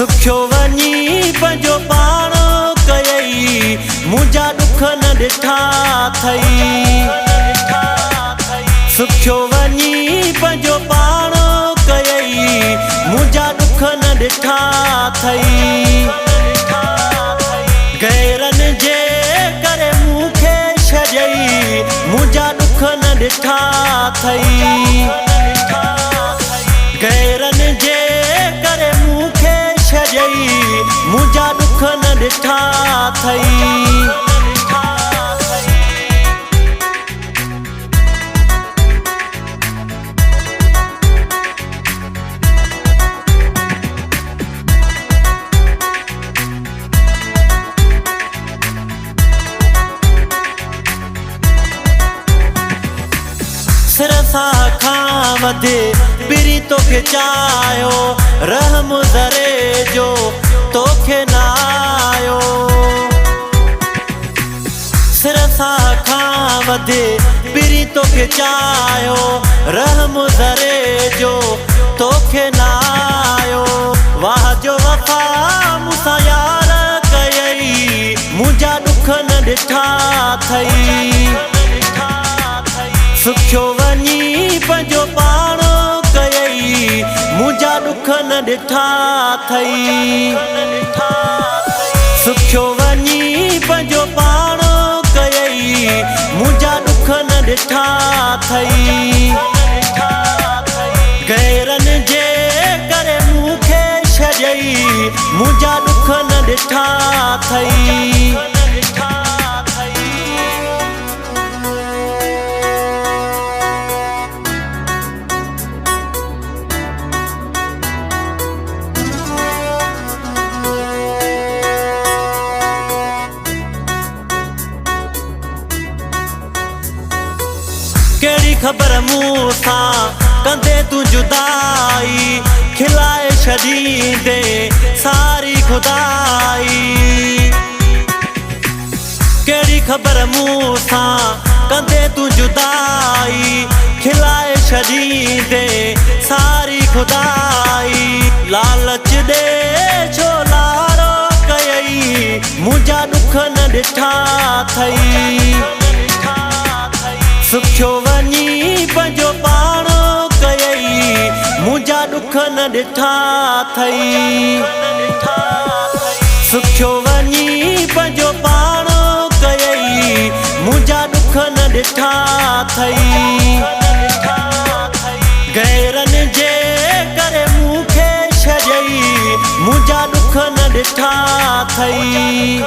सुख्यो वञी पंहिंजो पाण कयई मुंहिंजा ॾुख न ॾिठा अथई सुख्यो वञी पंहिंजो पाण कयई मुंहिंजा ॾुख न ॾिठा अथई गैरनि जे करे मूंखे छॾई मुंहिंजा ॾुख न ॾिठा अथई गैरनि जे करे मूंखे छॾई मुंहिंजा ॾुख न ॾिठा अथई सिर सां खां वधे पिरी तोखे चाहियो रहम ज़रे जो तोखे न आयो सिर सां खां वधे पिरी तोखे चाहियो रहम ज़रे जो तोखे न आयो वाह जो वफ़ा मूंसां यार कयई मुंहिंजा ॾुख न ॾिठा अथई सुख्यो वञी पंहिंजो पाण कयई मुंहिंजा ॾुख न ॾिठा अथई सुख्यो वञी पंहिंजो पाण कयई मुंहिंजा ॾुख न ॾिठा अथई गैरनि जे करे मूंखे छॾई मुंहिंजा ॾुख न ॾिठा अथई कहिड़ी ख़बर मूंसां कंदे तूं जुदाई खिलाए छॾींदे सारी खुदाई कहिड़ी ख़बर मूंसां कंदे तूं जुदाई खिलाए छॾींदे सारी खुदाई लालच ॾे छो लारो कयई मुंहिंजा ॾुख न ॾिठा अथई सुख्यो वञी पंहिंजो पाण कयई मुंहिंजा ॾुख न ॾिठा अथई सुख्यो वञी पंहिंजो पाण कयई मुंहिंजा ॾुख न ॾिठा अथई गैरनि जे करे मूंखे छॾई मुंहिंजा ॾुख न ॾिठा अथई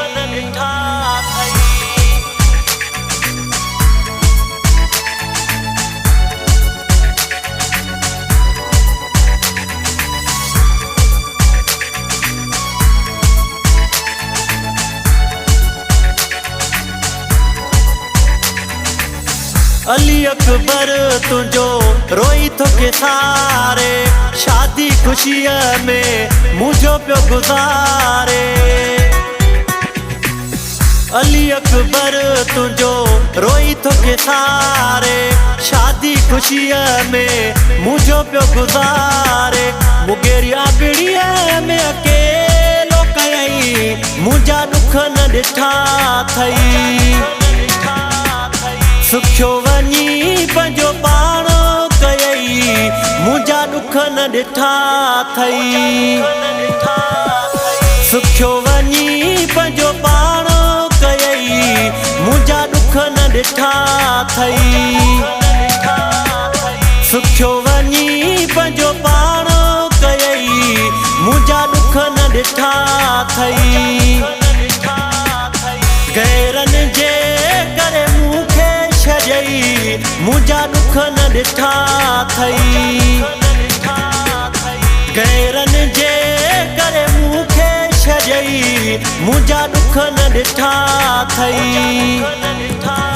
अली अकबर तुंहिंजो रोई तोखे सारे शादी ख़ुशीअ में मुंहिंजो पियो गुज़ारे अली अकबर तुंहिंजो रोई तोखे सारे शादी ख़ुशीअ में मुंहिंजो पियो गुज़ारे मुगेरिया ॿिड़ीअ में अकेलो कयई मुंहिंजा ॾुख न ॾिठा अथई सुख्यो वञी पंहिंजो पाण कयई मुंहिंजा ॾुख न ॾिठा अथई सुख्यो वञी पंहिंजो पाण कयई मुंहिंजा ॾुख न ॾिठा अथई सुख्यो वञी पंहिंजो पाण कयई मुंहिंजा ॾुख न ॾिठा अथई गैरनि जे करे मूंखे छॾई मुंहिंजा ॾुख न ॾिठा अथई गैरनि जे करे मूंखे छॾई मुंहिंजा ॾुख न ॾिठा अथई